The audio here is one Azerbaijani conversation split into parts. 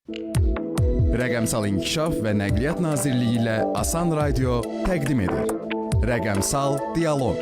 Rəqəmsal İnkişaf və Nəqliyyat Nazirliyi ilə Asan Radio təqdim edir. Rəqəmsal Dialoq.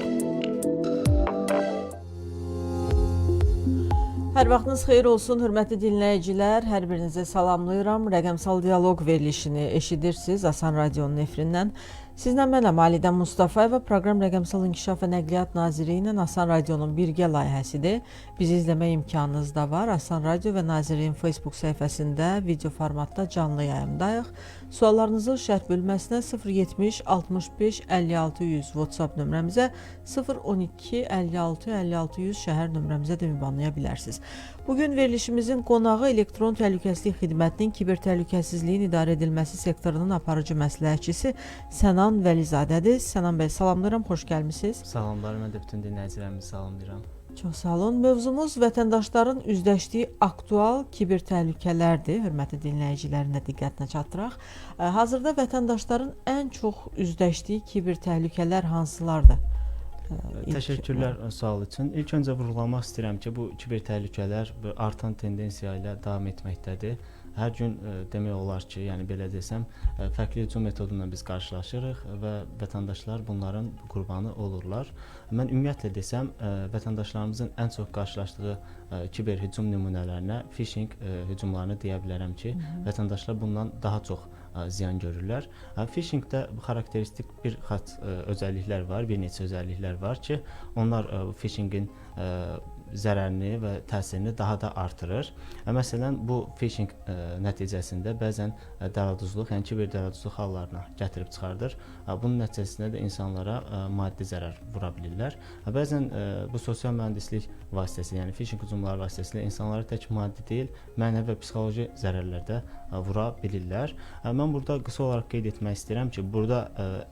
Hər vaxtınız xeyir olsun, hörmətli dinləyicilər. Hər birinizi salamlayıram. Rəqəmsal Dialoq verilişini eşidirsiniz Asan Radionun efirindən. Sizlə mənəm Alidə Mustafayeva. Proqram Rəqəmsal İnkişaf və Nəqliyyat Nazirliyi ilə Asan Radionun birgə layihəsidir. Bizi izləmə imkanınız da var. Asan Radio və Nazirliyin Facebook səhifəsində video formatda canlı yayımdayıq. Suallarınızı şərh bölməsinə 070 65 56 100 WhatsApp nömrəmizə, 012 56 56 100 şəhər nömrəmizə də ünvanlaya bilərsiniz. Bugün verilişimizin qonağı elektron təhlükəsizlik xidmətinin kiber təhlükəsizliyin idarə edilməsi sektorunun aparıcı məsləhətçisi Sənan Vəlizadədir. Sənan bəy, salamlayıram, xoş gəlmisiniz. Salamlar, mən də bütün dinləyicilərimizi salamlayıram. Çox sağ olun. Mövzumuz vətəndaşların üzləşdiyi aktual kiber təhlükələrdir. Hörmətli dinləyicilərin də diqqətinə çatdıraq. Hazırda vətəndaşların ən çox üzləşdiyi kiber təhlükələr hansılardır? Təşəkkürlər sual üçün. İlk öncə vurğulamaq istəyirəm ki, bu kiber təhlükələr artan tendensiya ilə davam etməkdədir. Hər gün demək olar ki, yəni belə desəm, fərqli hücum metodunla biz qarşılaşırıq və vətəndaşlar bunların qurbanı olurlar. Mən ümumiyyətlə desəm, vətəndaşlarımızın ən çox qarşılaşdığı kiber hücum nümunələrinə phishing hücumlarını deyə bilərəm ki, vətəndaşlar bundan daha çox ziyan görürlər. Phishingdə xarakteristik bir xaç özəlliklər var, bir neçə özəlliklər var ki, onlar phishingin zərərini və təsirini daha da artırır. Məsələn, bu phishing nəticəsində bəzən dələduzluq, yəni kiber dələduzluq hallarına gətirib çıxardır. Bunun nəticəsində də insanlara maddi zərər vura bilirlər. Bəzən bu sosial mühəndislik vasitəsilə, yəni phishing hücumları vasitəsilə insanlara tək maddi deyil, mənəvi və psixoloji zərərlər də vura bilirlər. Mən burada qısa olaraq qeyd etmək istəyirəm ki, burada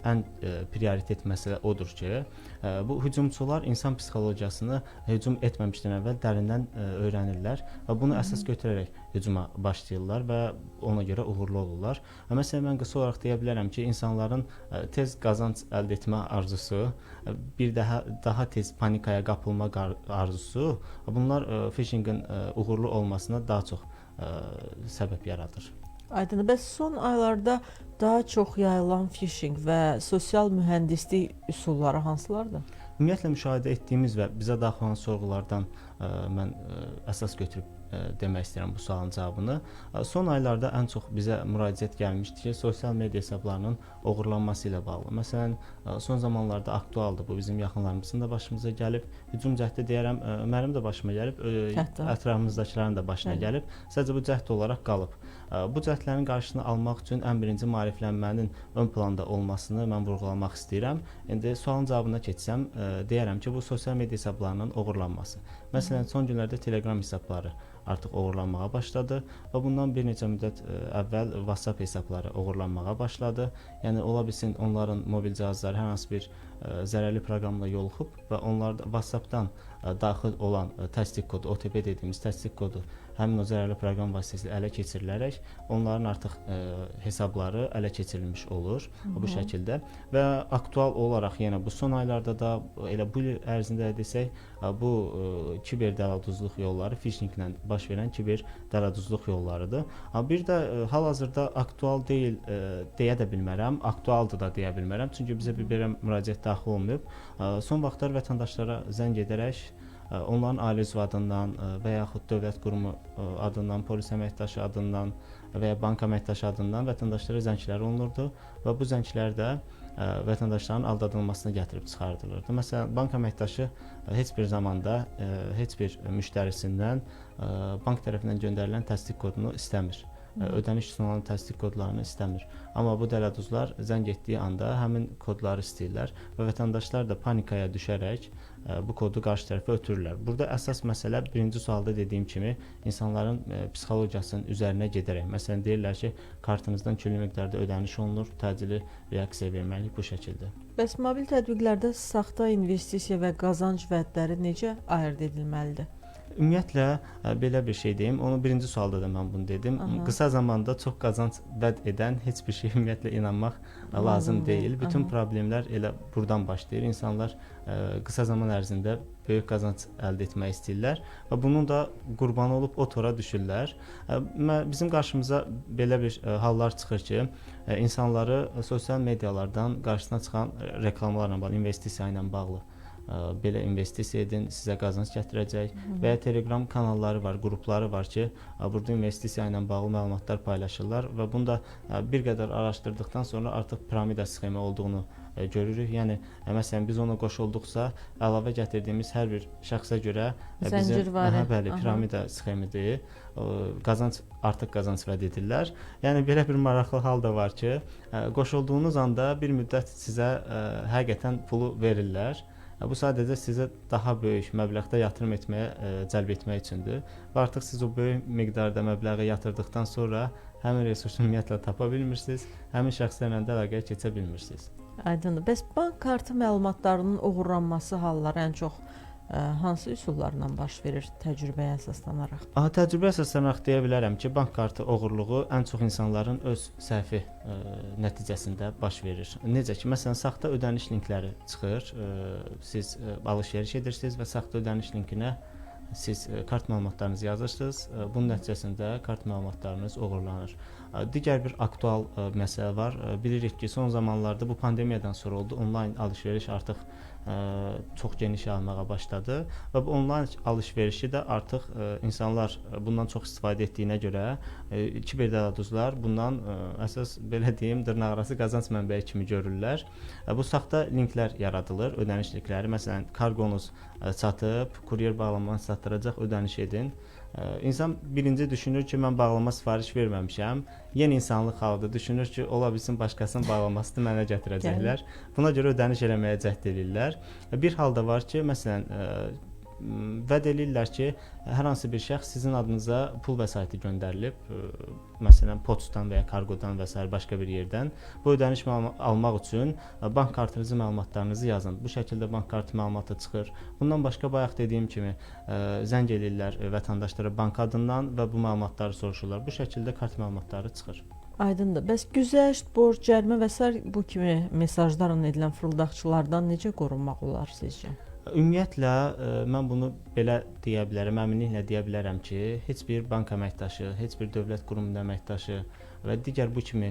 ən prioritet məsələ odur ki, bu hücumçular insan psixologiyasını hücum etməmişdən əvvəl dərindən öyrənirlər və bunu əsas götürərək hücuma başlayırlar və ona görə uğurlu olurlar. Məsələn, mən qısa olaraq deyə bilərəm ki, insanların tez qazanc əldə etmə arzusu, bir daha tez panikaya qapılma arzusu, bunlar phishingin uğurlu olmasına daha çox səbəb yaradır. Aydın, bəs son aylarda daha çox yayılan phishing və sosial mühəndislik üsulları hansılardır? Ümumiyyətlə müşahidə etdiyimiz və bizə daxil olan sorğulardan mən əsas götürüb demək istəyirəm bu sualın cavabını. Son aylarda ən çox bizə müraciət gəlmişdi ki, sosial media hesablarının oğurlanması ilə bağlı. Məsələn, son zamanlarda aktualdır, bu bizim yaxınlarımızın da başımıza gəlib. Hücum cəhdi deyərəm, mənim də başıma gəlib, ətrafımızdakilərin də başına gəlib. Sadəcə bu cəhd olaraq qalıb. Bu cəhdlərin qarşısını almaq üçün ən birinci maariflənmənin ön planda olmasını mən vurğulamaq istəyirəm. İndi sualın cavabına keçsəm, deyərəm ki, bu sosial media hesablarının oğurlanması. Məsələn, son günlərdə Telegram hesabları artıq oğurlanmağa başladı və bundan bir neçə müddət əvvəl WhatsApp hesabları oğurlanmağa başladı. Yəni ola bilsin onların mobil cihazları hər hansı bir zərərli proqramla yoluxub və onlarda WhatsApp-dan daxil olan təsdiq kodu, OTP dediyimiz təsdiq kodu həmin o zərərli proqram vasitəsilə ələ keçirilərək onların artıq hesabları ələ keçirilmiş olur bu şəkildə və aktual olaraq yenə bu son aylarda da elə bu il ərzində desək, bu kiber dələduzluq yolları phishinglə baş verən kiber dələduzluq yollarıdır. Bir də hal-hazırda aktual deyil deyə də bilmərəm, aktualdır da deyə bilmərəm. Çünki bizə bir belə müraciət daxil olmayıb. Son vaxtlar vətəndaşlara zəng edərək onların ailə üzvü adından və yaxud dövlət qurumu adından, polis əməkdaşı adından və ya bank əməkdaşı adından vətəndaşlara zənglər olunurdu və bu zənglər də vətəndaşların aldadılmasına gətirib çıxardılırdı. Məsələn, bank əməkdaşı heç bir zamanda heç bir müştərisindən bank tərəfindən göndərilən təsdiq kodunu istəmir. Ödəniş üçün olan təsdiq kodlarını istəmir. Amma bu dələduzlar zəng etdiyi anda həmin kodları istəyirlər və vətəndaşlar da panikaya düşərək bu kodu qarşı tərəfə ötürürlər. Burada əsas məsələ birinci sualda dediyim kimi insanların psixologiyasının üzərinə gedərək. Məsələn, deyirlər ki, kartınızdan külli miqdarda ödəniş olunur, təcili reaksiya verməliyik bu şəkildə. Bəs mobil tətbiqlərdə saxta investisiya və qazanc vədləri necə ayırd edilməlidir? Ümumiyyətlə belə bir şey deyim. Onu birinci sualda da mən bunu dedim. Qısa zamanda çox qazanc vəd edən heç bir şey ümumiyyətlə inanmaq lazım deyil. Bütün problemlər elə buradan başlayır. İnsanlar qısa zaman ərzində böyük qazanc əldə etmək istəyirlər və bunun da qurbanı olub o tora düşürlər. Bizim qarşımıza belə bir hallar çıxır ki, insanları sosial medialardan qarşısına çıxan reklamlarla bağlı, investisiya ilə bağlı belə investisiya edin, sizə qazanc gətirəcək və ya Telegram kanalları var, qrupları var ki, burada investisiya ilə bağlı məlumatlar paylaşırlar və bunu da bir qədər araşdırdıqdan sonra artıq piramida sxemi olduğunu görürük. Yəni məsələn biz ona qoşulduqsa, əlavə gətirdiyimiz hər bir şəxsə görə bizim bəli, piramida sxemidir. Artıq qazanc vəd edirlər. Yəni belə bir maraqlı hal da var ki, qoşulduğunuz anda bir müddət sizə həqiqətən pulu verirlər. Bu sadəcə sizə daha böyük məbləğdə yatırım etməyə cəlb etmək üçündür. Və artıq siz o böyük miqdarda məbləği yatırdıqdan sonra həmin resursu ümumiyyətlə tapa bilmirsiniz, həmin şəxslərlə də əlaqəyə keçə bilmirsiniz. Aydındır. Bəs bank kartı məlumatlarının oğurlanması halları ən çox hansı üsullarla baş verir təcrübəyə əsaslanaraq? Təcrübəyə əsaslanaraq deyə bilərəm ki, bank kartı oğurluğu ən çox insanların öz səhvi nəticəsində baş verir. Necə ki, məsələn, saxta ödəniş linkləri çıxır. Siz alış-veriş edirsiniz və saxta ödəniş linkinə siz kart məlumatlarınızı yazırsınız. Bunun nəticəsində kart məlumatlarınız oğurlanır. Digər bir aktual məsələ var. Bilirik ki, son zamanlarda bu pandemiyadan sonra oldu. Onlayn alış-veriş artıq çox geniş yayılmağa başladı və bu onlayn alış-verişi də artıq insanlar bundan çox istifadə etdiyinə görə kiberdələduzlar bundan əsas belə deyim dırnaqarası qazanc mənbəyi kimi görürlər. Bu saxta linklər yaradılır, ödəniş linkləri. Məsələn, karqonuz çatıb, kuryer bağlamanı çatdıracaq, ödəniş edin. İnsan birinci düşünür ki, mən bağlama sifariş verməmişəm. Yenə insanlıq halıdır. Düşünür ki, ola bilsin başqasının bağlamasını mənə gətirəcəklər. Buna görə ödəniş eləməyə cəhd edirlər. Bir halda var ki, məsələn, vəd eləyirlər ki, hər hansı bir şəxs sizin adınıza pul vəsaiti göndərilib, məsələn, poçtdan və ya kargodan və s. başqa bir yerdən. Bu ödəniş almaq üçün bank kartınızı məlumatlarınızı yazın. Bu şəkildə bank kartı məlumatı çıxır. Bundan başqa bayaq dediyim kimi zəng eləyirlər vətəndaşlara bank adından və bu məlumatları soruşurlar. Bu şəkildə kart məlumatları çıxır. Aydındır. Bəs güzəşt, borc, cərimə və s. bu kimi mesajlarla edilən fırıldaqçılardan necə qorunmaq olar sizcə? Ümumiyyətlə, mən bunu belə deyə bilərəm, əminliklə deyə bilərəm ki, heç bir bank əməkdaşı, heç bir dövlət qurumunun əməkdaşı və digər bu kimi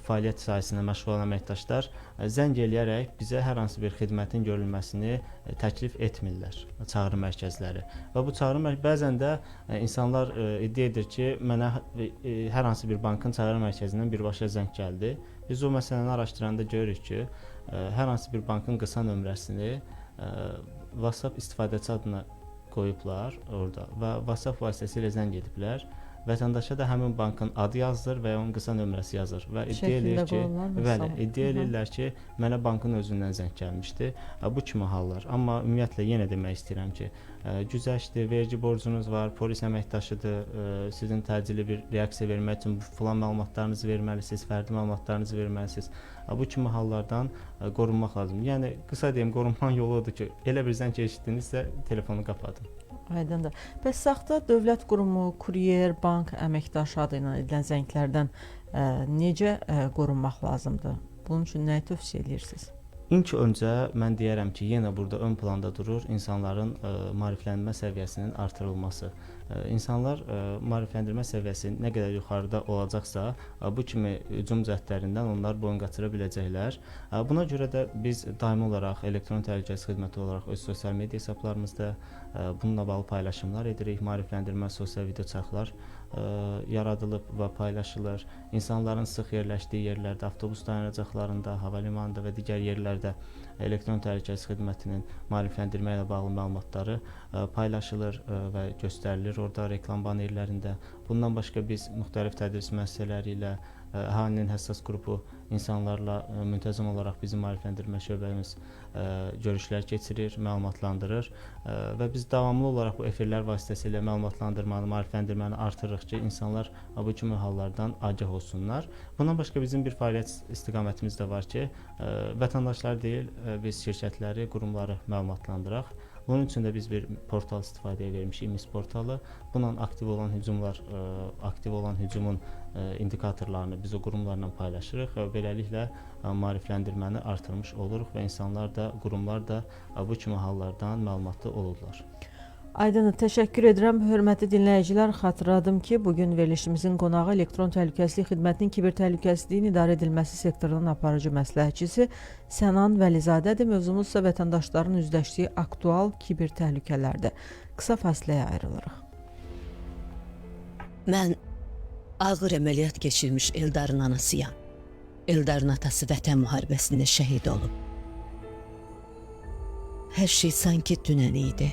fəaliyyət sahəsində məşğul olan əməkdaşlar zəng eləyərək bizə hər hansı bir xidmətin görülməsini təklif etmirlər, çağrı mərkəzləri. Və bu çağrı bəzən də insanlar iddia edir ki, mənə hər hansı bir bankın çağrı mərkəzindən birbaşa zəng gəldi. Biz o məsələni araşdıranda görürük ki, hər hansı bir bankın qısa nömrəsini WhatsApp istifadəçi adına qoyublar orada və WhatsApp vasitəsilə zəng ediblər. Vətəndaşa da həmin bankın adı yazılır və ya onun qısa nömrəsi yazılır və iddia edirlər ki, mənə bankın özündən zəng gəlmişdi. Bu kimi hallar. Amma ümumiyyətlə yenə demək istəyirəm ki, güzəştdir, vergi borcunuz var, polis əməkdaşıdır, sizin təcili bir reaksiya vermək üçün filan məlumatlarınızı verməlisiniz, fərdi məlumatlarınızı verməlisiniz. Bu kimi hallardan qorunmaq lazımdır. Yəni qısa deyim, qorunmanın yolu odur ki, elə bir zəng eşitdinizsə telefonu qapadın. Aydındır. Bəs saxta dövlət qurumu, kuryer, bank əməkdaşı adı ilə edilən zənglərdən necə qorunmaq lazımdır? Bunun üçün nəyi tövsiyə edirsiniz? İlk öncə mən deyərəm ki, yenə burada ön planda durur insanların maariflənmə səviyyəsinin artırılması. İnsanlar maarifləndirmə səviyyəsi nə qədər yuxarıda olacaqsa, bu kimi hücum cəhdlərindən onlar boyun qaçıra biləcəklər. Buna görə də biz daimi olaraq elektron təhlükəsizlik xidməti olaraq öz sosial media hesablarımızda bununla bağlı paylaşımlar edirik. Maarifləndirmə sosial video çarxlar yaradılıb və paylaşılır. İnsanların sıx yerləşdiyi yerlərdə, avtobus dayanacaqlarında, hava limanında və digər yerlərdə elektron təhlükəsizlik xidmətinin maarifləndirmə ilə bağlı məlumatları paylaşılır və göstərilir orada reklam banerlərində. Bundan başqa biz müxtəlif tədris müəssisələri ilə əhalinin həssas qrupu insanlarla müntəzəm olaraq bizim maarifləndirmə şöbəmiz görüşlər keçirir, məlumatlandırır və biz davamlı olaraq bu efirlər vasitəsilə məlumatlandırmanı, maarifləndirməni artırırıq ki, insanlar bu kimi hallardan agah olsunlar. Bundan başqa bizim bir fəaliyyət istiqamətimiz də var ki, vətəndaşlar deyil, biz şirkətləri, qurumları məlumatlandıraq. Bunun üçün də biz bir portal istifadəyə vermişik, mis portalı. Bununla aktiv olan hücumun indikatorlarını biz o qurumlarla paylaşırıq və beləliklə maarifləndirməni artırmış oluruq və insanlar da, qurumlar da bu kimi hallardan məlumatlı olurlar. Aydın, təşəkkür edirəm. Hörmətli dinləyicilər, xatırladım ki, bugün verilişimizin qonağı elektron təhlükəsizlik xidmətinin kiber təhlükəsizliyin idarə edilməsi sektorunun aparıcı məsləhətçisi Sənan Vəlizadədir. Mövzumuz isə vətəndaşların üzləşdiyi aktual kiber təhlükələrdir. Qısa fasiləyə ayrılırıq. Mən ağır əməliyyat keçirmiş Eldarın anasıyam. Eldarın atası vətən müharibəsində şəhid olub. Hər şey sanki dünən idi.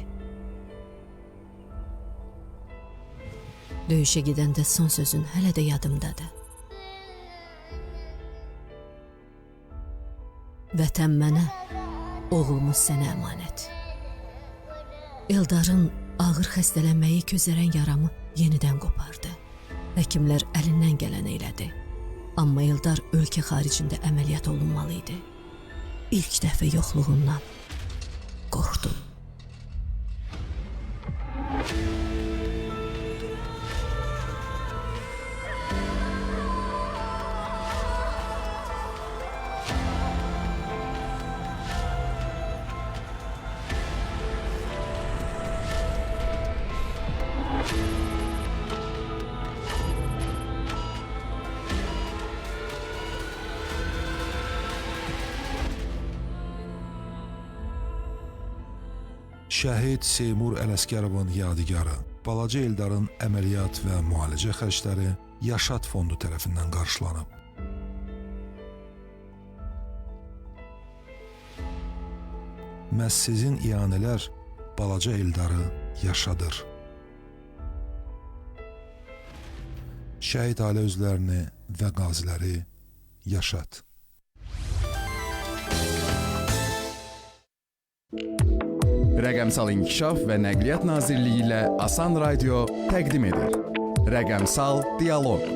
Döyüşə gedəndə son sözün hələ də yadımdadır. Vətən mənə, oğlumuz sənə əmanət. Eldarın ağır xəstələnməyi közərən yaramı yenidən qopardı. Həkimlər əlindən gələn elədi. Amma Eldar ölkə xaricində əməliyyat olunmalı idi. İlk dəfə yoxluğundan qorxdum. Şəhid Seymur Ələsgərovun yadigarı, balaca Eldarın əməliyyat və müalicə xərcləri Yaşad Fondu tərəfindən qarşılanıb. Məhz sizin ianələr balaca Eldarı yaşadır. Şəhid ailə üzvlərini və qaziləri yaşat. Rəqəmsal İnkişaf və Nəqliyyat Nazirliyi ilə Asan Radio təqdim edir. Rəqəmsal Dialoq.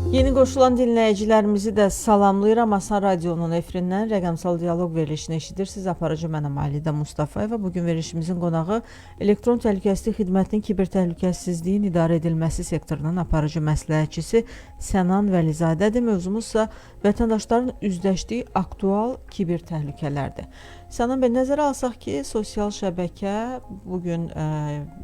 Yeni qoşulan dinləyicilərimizi də salamlayıram. Asan Radionun efirindən Rəqəmsal Dialoq verilişini eşidirsiniz. Aparıcı mənəm Alidə Mustafayeva. Bugün verilişimizin qonağı elektron təhlükəsizlik xidmətinin kiber təhlükəsizliyin idarə edilməsi sektorunun aparıcı məsləhətçisi Sənan Vəlizadədir. Mövzumuz isə vətəndaşların üzləşdiyi aktual kiber təhlükələrdir. Sənan bəy, nəzərə alsaq ki, sosial şəbəkə bugün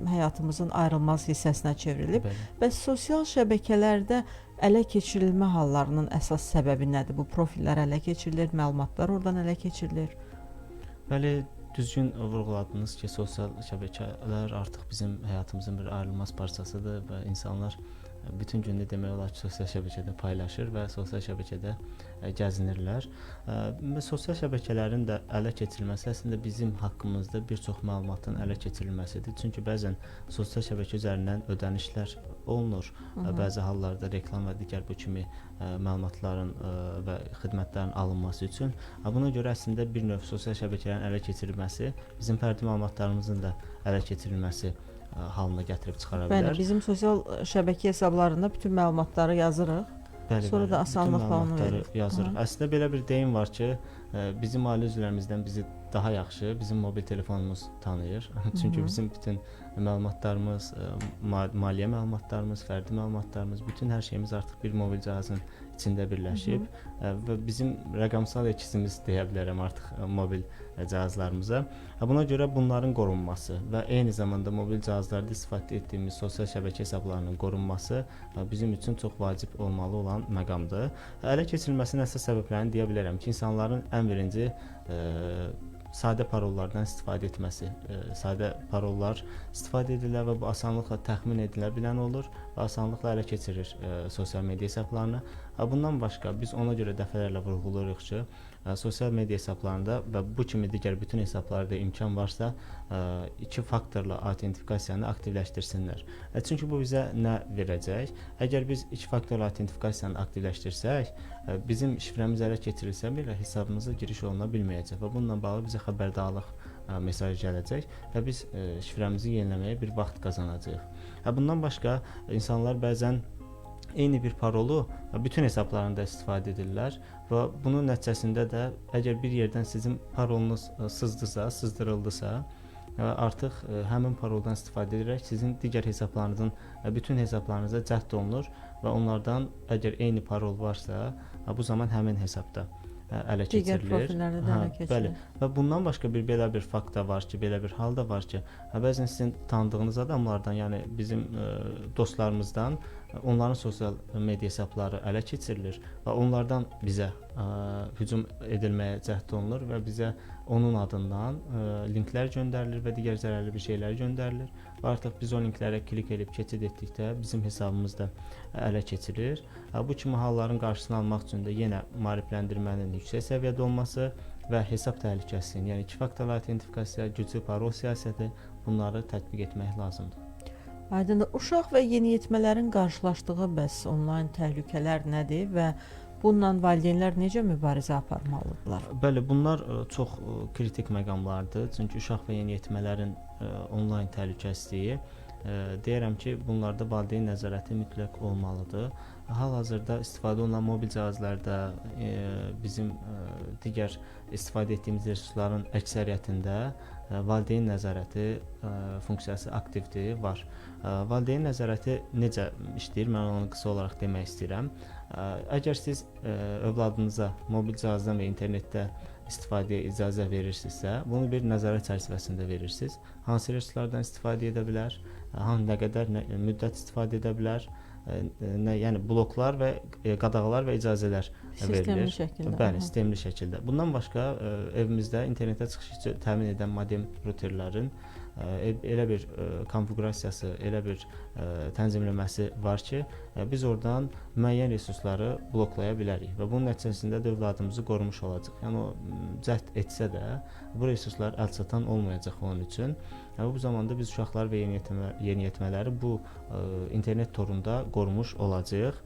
həyatımızın ayrılmaz hissəsinə çevrilib. Bəs sosial şəbəkələrdə ələ keçirilmə hallarının əsas səbəbi nədir? Bu profillər ələ keçirilir, məlumatlar oradan ələ keçirilir. Bəli, düzgün vurğuladınız ki, sosial şəbəkələr artıq bizim həyatımızın bir ayrılmaz parçasıdır və insanlar bütün günü demək olar ki, sosial şəbəkədə paylaşır və sosial şəbəkədə gəzinirlər. Sosial şəbəkələrin də ələ keçirilməsi əslində bizim haqqımızda bir çox məlumatın ələ keçirilməsidir. Çünki bəzən sosial şəbəkə üzərindən ödənişlər olunur. Bəzi hallarda reklam və digər bu kimi məlumatların və xidmətlərin alınması üçün. Buna görə əslində bir növ sosial şəbəkələrin ələ keçirilməsi bizim fərdi məlumatlarımızın da ələ keçirilməsi halına gətirib çıxara bilər. Bəli, bizim sosial şəbəkə hesablarında bütün məlumatları yazırıq. Sonra da asanlıqla onu veririk. Yazırıq. Əslində belə bir deyim var ki, bizim ailə üzvlərimizdən bizi daha yaxşı bizim mobil telefonumuz tanıyır. Çünki bizim bütün məlumatlarımız, maliyyə məlumatlarımız, fərdi məlumatlarımız, bütün hər şeyimiz artıq bir mobil cihazın içində birləşib və bizim rəqəmsal ikizimiz deyə bilərəm artıq mobil cihazlarımıza. Buna görə bunların qorunması və eyni zamanda mobil cihazlarda istifadə etdiyimiz sosial şəbəkə hesablarının qorunması bizim üçün çox vacib olmalı olan məqamdır. Ələ keçirilməsinin əsas səbəblərini deyə bilərəm ki, insanların ən birinci sadə parollardan istifadə etməsi. Sadə parollar istifadə edilir və bu asanlıqla təxmin edilə bilən olur və asanlıqla ələ keçirir sosial media hesablarını. Bundan başqa biz ona görə dəfələrlə vurğuluruq ki, sosial media hesablarında və bu kimi digər bütün hesablarda imkan varsa iki faktorlu autentifikasiyanı aktivləşdirsinlər. Çünki bu bizə nə verəcək? Əgər biz iki faktorlu autentifikasiyanı aktivləşdirsək, bizim şifrəmiz ələ keçirilsə belə hesabımıza giriş oluna bilməyəcək və bununla bağlı bizə xəbərdarlıq mesajı gələcək və biz şifrəmizi yeniləməyə bir vaxt qazanacağıq. Bundan başqa insanlar bəzən eyni bir parolu bütün hesablarında istifadə edirlər və bunun nəticəsində də əgər bir yerdən sizin parolunuz sızdırıldısa, artıq həmin paroldan istifadə edərək sizin digər hesablarınızın bütün hesablarınıza cəhd olunur və onlardan əgər eyni parol varsa, bu zaman həmin hesabda ələ keçirilir. Digər profillərdə də ələ keçirilir. Bəli. Və bundan başqa belə bir fakt da var ki, belə bir hal da var ki, bəzən sizin tanıdığınız adamlardan, yəni bizim dostlarımızdan onların sosial media hesabları ələ keçirilir və onlardan bizə hücum edilməyə cəhd olunur və bizə onun adından linklər göndərilir və digər zərərli bir şeylər göndərilir və artıq biz o linklərə klik edib keçid etdikdə bizim hesabımız da ələ keçirilir. Bu kimi halların qarşısını almaq üçün də yenə maarifləndirmənin yüksək səviyyədə olması və hesab təhlükəsizliyinin, yəni 2 faktorlu autentifikasiya, güclü parol siyasəti, bunları tətbiq etmək lazımdır. Aydındır. Uşaq və yeniyetmələrin qarşılaşdığı bəs onlayn təhlükələr nədir və bununla valideynlər necə mübarizə aparmalıdırlar? Bəli, bunlar çox kritik məqamlardır. Çünki uşaq və yeniyetmələrin onlayn təhlükəsizliyi deyirəm ki, bunlarda valideyn nəzarəti mütləq olmalıdır. Hal-hazırda istifadə olunan mobil cihazlarda bizim digər istifadə etdiyimiz resursların əksəriyyətində valideyn nəzarəti funksiyası aktivdir, var. Valideyn nəzarəti necə işləyir? Mən onu qısa olaraq demək istəyirəm. Əgər siz övladınıza mobil cihazdan və internetdə istifadəyə icazə verirsinizsə, bunu bir nəzarət çərçivəsində verirsiniz. Hansı resurslardan istifadə edə bilər, nə qədər müddət istifadə edə bilər, yəni bloklar və qadağalar və icazələr verilir. Sistemli şəkildə. Bəli, sistemli şəkildə. Bundan başqa evimizdə internetə çıxışı təmin edən modem ruterlərin elə bir konfiqurasiyası, elə bir tənzimləməsi var ki, biz oradan müəyyən resursları bloklaya bilərik və bunun nəticəsində də övladımızı qorumuş olacaq. Yəni o cəhd etsə də bu resurslar əlçatan olmayacaq onun üçün. Bu zamanda biz uşaqlar və yeniyetmələri bu internet torunda qorumuş olacağıq.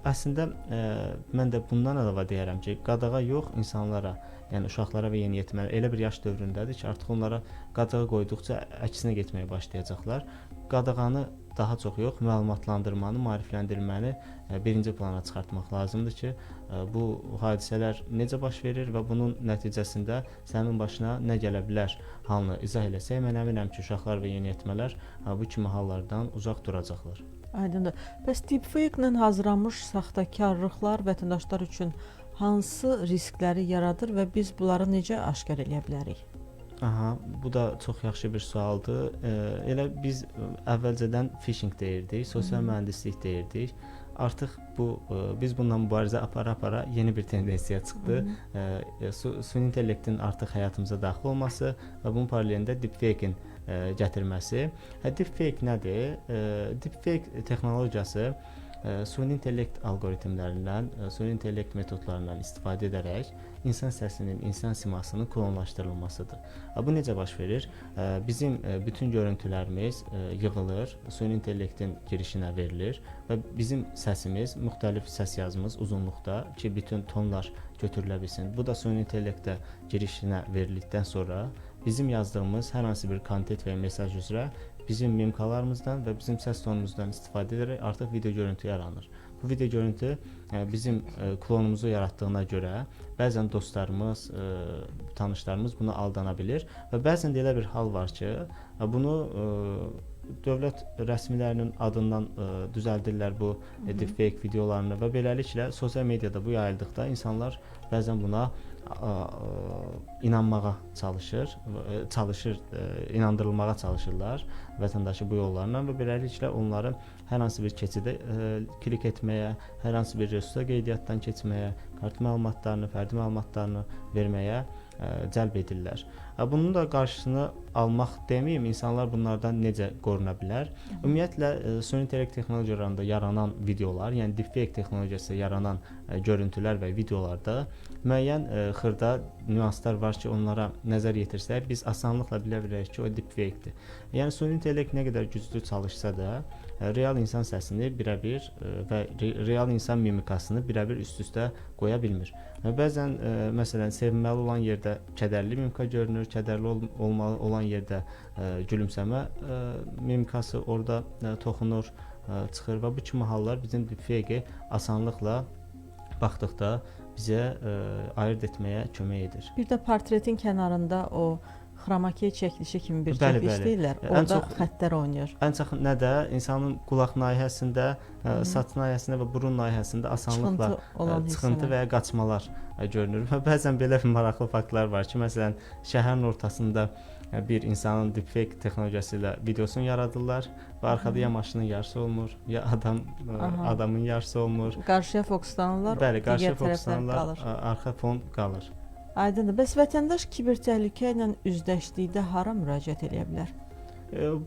Əslində mən də bundan əlavə deyərəm ki, qadağa yox, insanlara, yəni uşaqlara və yeniyetmələrə elə bir yaş dövründədir ki, artıq onlara qadağa qoyduqca əksinə getməyə başlayacaqlar. Qadağanı daha çox yox, məlumatlandırmanı, maarifləndirməni birinci plana çıxartmaq lazımdır ki, bu hadisələr necə baş verir və bunun nəticəsində sənin başına nə gələ bilər halını izah eləsək, mən əminəm ki, uşaqlar və yeniyetmələr bu kimi hallardan uzaq duracaqlar. Aydındır. Bəs deepfake-lə hazırlanmış saxtakarlıqlar vətəndaşlar üçün hansı riskləri yaradır və biz bunları necə aşkar edə bilərik? Bu da çox yaxşı bir sualdır. Elə biz əvvəlcədən phishing deyirdik, sosial mühəndislik deyirdik. Artıq biz bununla mübarizə apara-apara yeni bir tendensiya çıxdı. Süni intellektin artıq həyatımıza daxil olması və bunun paralelində deepfake-in gətirməsi. Deepfake nədir? Deepfake texnologiyası süni intellekt alqoritmlərindən, süni intellekt metodlarından istifadə edərək insan səsinin, insan simasının klonlaşdırılmasıdır. Bu necə baş verir? Bizim bütün görüntülərimiz yığılır, süni intellektin girişinə verilir və bizim səsimiz, müxtəlif səs yazımız uzunluqda ki, bütün tonlar götürülə bilsin. Bu da süni intellektə girişinə verildikdən sonra bizim yazdığımız hər hansı bir kontent və mesaj üzrə bizim mimikalarımızdan və bizim səs tonumuzdan istifadə edərək artıq video görüntü yaranır. Bu video görüntü bizim klonumuzu yaratdığına görə bəzən dostlarımız, tanışlarımız buna aldana bilir və bəzən də elə bir hal var ki, bunu dövlət rəsmilərinin adından düzəldirlər bu deepfake videolarını və beləliklə sosial mediada bu yayıldıqda insanlar bəzən buna inanmağa inandırılmağa çalışırlar vətəndaşı bu yollarla və beləliklə onları hər hansı bir keçidə klik etməyə, hər hansı bir resursa qeydiyyatdan keçməyə, kart məlumatlarını, fərdi məlumatlarını verməyə cəlb edirlər. Bunun da qarşısını almaq deməyim, insanlar bunlardan necə qoruna bilər? Ümumiyyətlə, süni intellekt texnologiyalarında yaranan videolar, yəni deepfake texnologiyası yaranan görüntülər və videolarda müəyyən xırda nüanslar var ki, onlara nəzər yetirsək, biz asanlıqla bilə bilərik ki, o deepfake-dir. Yəni, süni intellekt nə qədər güclü çalışsa da, real insan səsini birəbir və real insan mimikasını birəbir üst-üstə qoya bilmir. Bəzən, məsələn, sevinməli olan yerdə kədərli mimika görünür, kədərli olan yerdə gülümsəmə mimikası orada toxunur. çıxır və bu kimi hallar bizim deepfake-i asanlıqla baxdıqda bizə ayırd etməyə kömək edir. Bir də portretin kənarında o xromakey çəkilişi kimi bir Bəli, cəhd bəli. işləyirlər. Ən Orada çox- xəttlər oynayır. Ən çox nə də insanın qulaq nahiyəsində, saç nahiyəsində və burun nahiyəsində asanlıqla Çıxıntı olan çıxıntı hissələr. və ya qaçmalar görünür. Və bəzən belə bir maraqlı faktlar var ki, məsələn, şəhərin ortasında bir insanın deepfake texnologiyası ilə videosunu yaradırlar və arxada ya maşının yarısı olmur, ya Aha. adamın yarısı olmur. Qarşıya fokuslanırlar, Bəli, qarşıya digər tərəflər fokuslanırlar, qalır. arxa fon qalır. Aydındır. Bəs vətəndaş kiber təhlükə ilə üzləşdikdə hara müraciət edə bilər?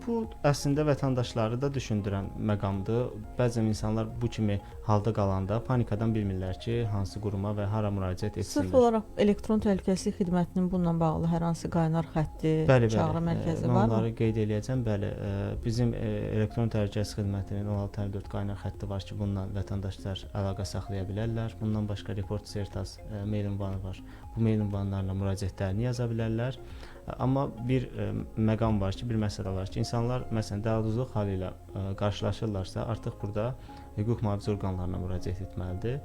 Bu əslində vətəndaşları da düşündürən məqamdır. Bəzən insanlar bu kimi halda qalanda panikadan bilmirlər ki, hansı quruma və hara müraciət etsinlər. Sırf olaraq elektron təhlükəsizlik xidmətinin bununla bağlı hər hansı qaynar xətti, çağrı mərkəzi Mən var onları mı? qeyd eləyəcəm. Bəli, bizim elektron təhlükəsizlik xidmətinin 1654 qaynar xətti var ki, bununla vətəndaşlar əlaqə saxlaya bilərlər. Bundan başqa Report Certas mail ünvanı var. Bu mail ünvanlarına müraciətlərini yaza bilərlər. Amma bir məqam var ki, bir məsələ var ki, insanlar məsələn dələduzluq halı ilə qarşılaşırlarsa, artıq burada hüquq mühafizə orqanlarına müraciət etməlidir.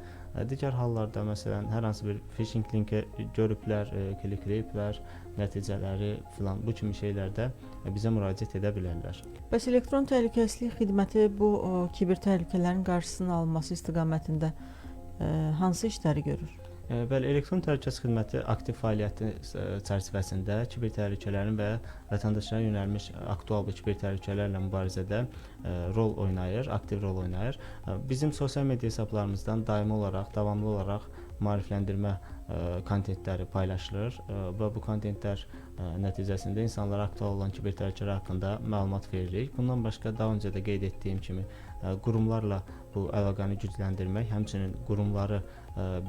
Digər hallarda məsələn hər hansı bir phishing linki görüblər, klikləyiblər, nəticələri filan bu kimi şeylərdə bizə müraciət edə bilərlər. Bəs elektron təhlükəsizlik xidməti bu kiber təhlükələrin qarşısının alınması istiqamətində hansı işləri görür? Bəli, elektron təhlükəsizlik xidməti aktiv fəaliyyəti çərçivəsində kiber təhlükələrin və vətəndaşlara yönəlmiş aktual bu kiber təhlükələrlə mübarizədə rol oynayır, aktiv rol oynayır. Bizim sosial media hesablarımızdan daimi olaraq, davamlı olaraq maarifləndirmə kontentləri paylaşılır və bu kontentlər nəticəsində insanlara aktual olan kiber təhlükələr haqqında məlumat veririk. Bundan başqa daha öncə də qeyd etdiyim kimi qurumlarla bu əlaqəni gücləndirmək, həmçinin qurumları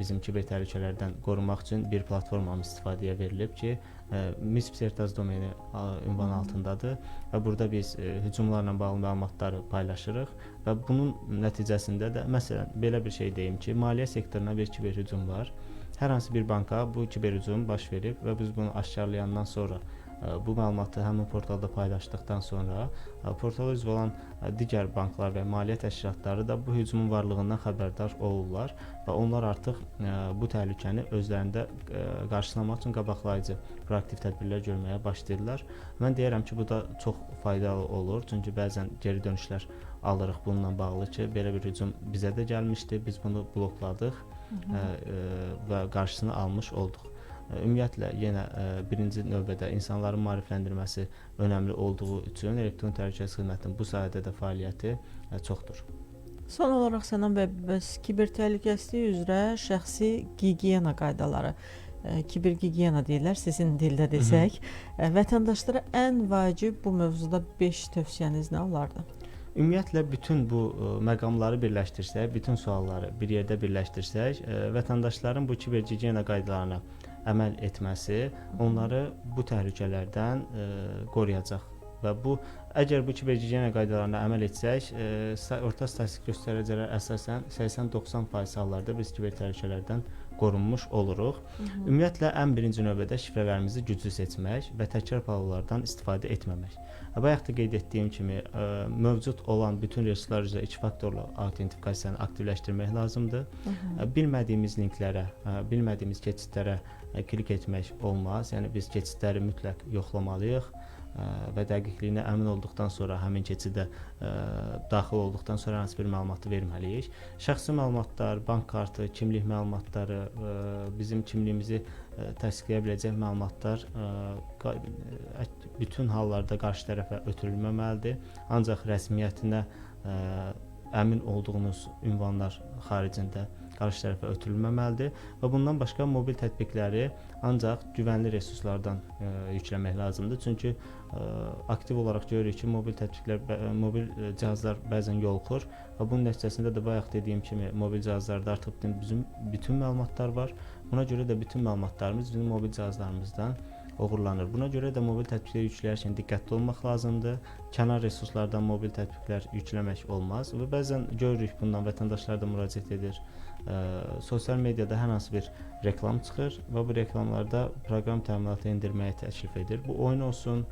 bizim kiber təhlükələrdən qorumaq üçün bir platformamız istifadəyə verilib ki, MISP Certas domeni ünvanı altındadır və burada biz hücumlarla bağlı məlumatları paylaşırıq və bunun nəticəsində də məsələn belə bir şey deyim ki, maliyyə sektoruna bir kiber hücum var. Hər hansı bir banka bu kiber hücum baş verib və biz bunu aşkarlayandan sonra bu məlumatı həmin portalda paylaşdıqdan sonra portala üzv olan digər banklar və maliyyə təşkilatları da bu hücumun varlığından xəbərdar olurlar və onlar artıq bu təhlükəni özlərində qarşılamaq üçün qabaqlayıcı proaktiv tədbirlər görməyə başlayırlar. Mən deyirəm ki, bu da çox faydalı olur, çünki bəzən geri dönüşlər alırıq bununla bağlı ki, belə bir hücum bizə də gəlmişdi, biz bunu blokladıq və qarşısını almış olduq. Ümumiyyətlə yenə birinci növbədə insanların maarifləndirməsi önəmli olduğu üçün elektron təhlükəsizlik xidmətinin bu sahədə də fəaliyyəti çoxdur. Son olaraq Sənan bəy, bəs kiber təhlükəsizlik üzrə şəxsi gigiyena qaydaları, kiber gigiyena deyirlər, sizin dildə desək, vətəndaşlara ən vacib bu mövzuda 5 tövsiyəniz nə olardı? Ümumiyyətlə bütün bu məqamları birləşdirsək, bütün sualları bir yerdə birləşdirsək, vətəndaşların bu kiber gigiyena qaydalarına əməl etməsi onları bu təhlükələrdən qoruyacaq və bu əgər bu kiber gigiyena qaydalarına əməl etsək, orta statistik göstəricilər əsasən 80-90% hallarda biz kiber təhlükələrdən qorunmuş oluruq. Ümumiyyətlə ən birinci növbədə şifrələrimizi güclü seçmək və təkrar parollardan istifadə etməmək. Bayaq da qeyd etdiyim kimi mövcud olan bütün resurslar üzrə 2 faktorlu autentikasiyanı aktivləşdirmək lazımdır. Bilmədiyimiz linklərə, bilmədiyimiz keçidlərə klik etmək olmaz. Yəni biz keçidləri mütləq yoxlamalıyıq və dəqiqliyinə əmin olduqdan sonra həmin keçidə daxil olduqdan sonra hansı bir məlumatı verməliyik. Şəxsi məlumatlar, bank kartı, kimlik məlumatları, bizim kimliyimizi təsdiqləyə biləcək məlumatlar bütün hallarda qarşı tərəfə ötürülməməlidir. Ancaq rəsmiyyətinə əmin olduğunuz ünvanlar xaricində qarşı tərəfə ötürülməməlidir və bundan başqa mobil tətbiqləri ancaq güvənli resurslardan yükləmək lazımdır. Çünki aktiv olaraq görürük ki, mobil cihazlar bəzən yoluxur və bunun nəticəsində də bayaq dediyim kimi mobil cihazlarda artıq bizim bütün məlumatlar var. Buna görə də bütün məlumatlarımız bizim mobil cihazlarımızdan oğurlanır. Buna görə də mobil tətbiqləri yükləyərkən diqqətli olmaq lazımdır. Kənar resurslardan mobil tətbiqlər yükləmək olmaz və bəzən görürük bundan vətəndaşlar da müraciət edir. Sosial mediada hər hansı bir reklam çıxır və bu reklamlarda proqram təminatı endirməyi təklif edir. Bu oyun olsun,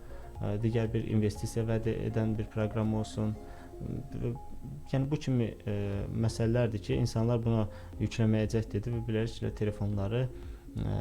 digər bir investisiya vəd edən bir proqram olsun Yəni bu kimi məsələlərdir ki, insanlar buna yükləməyə cəhd edir və beləliklə telefonları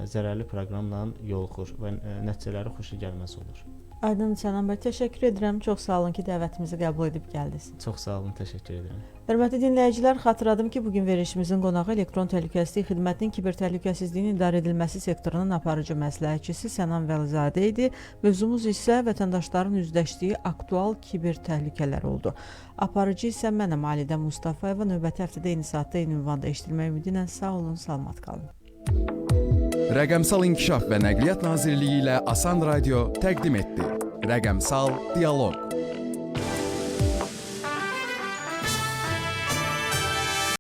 zərərli proqramla yoluxur və nəticələri xoşagəlməz olur. Aydın Sənan bəy, təşəkkür edirəm. Çox sağ olun ki, dəvətimizi qəbul edib gəldiniz. Çox sağ olun, təşəkkür edirəm. Hörmətli dinləyicilər, xatırladım ki, bugün verilişimizin qonağı elektron təhlükəsizlik xidmətinin kiber təhlükəsizliyin idarə edilməsi sektorunun aparıcı məsləhətçisi Sənan Vəlizadə idi. Mövzumuz isə vətəndaşların üzləşdiyi aktual kiber təhlükələr oldu. Aparıcı isə mənəm Alidə Mustafayeva. Növbəti həftədə eyni saatda eyni ünvanda eşidilmək ümidi ilə sağ olun, salamat qalın. Rəqəmsal İnkişaf və Nəqliyyat Nazirliyi ilə Asan Radio təqdim etdi. Rəqəmsal Dialoq.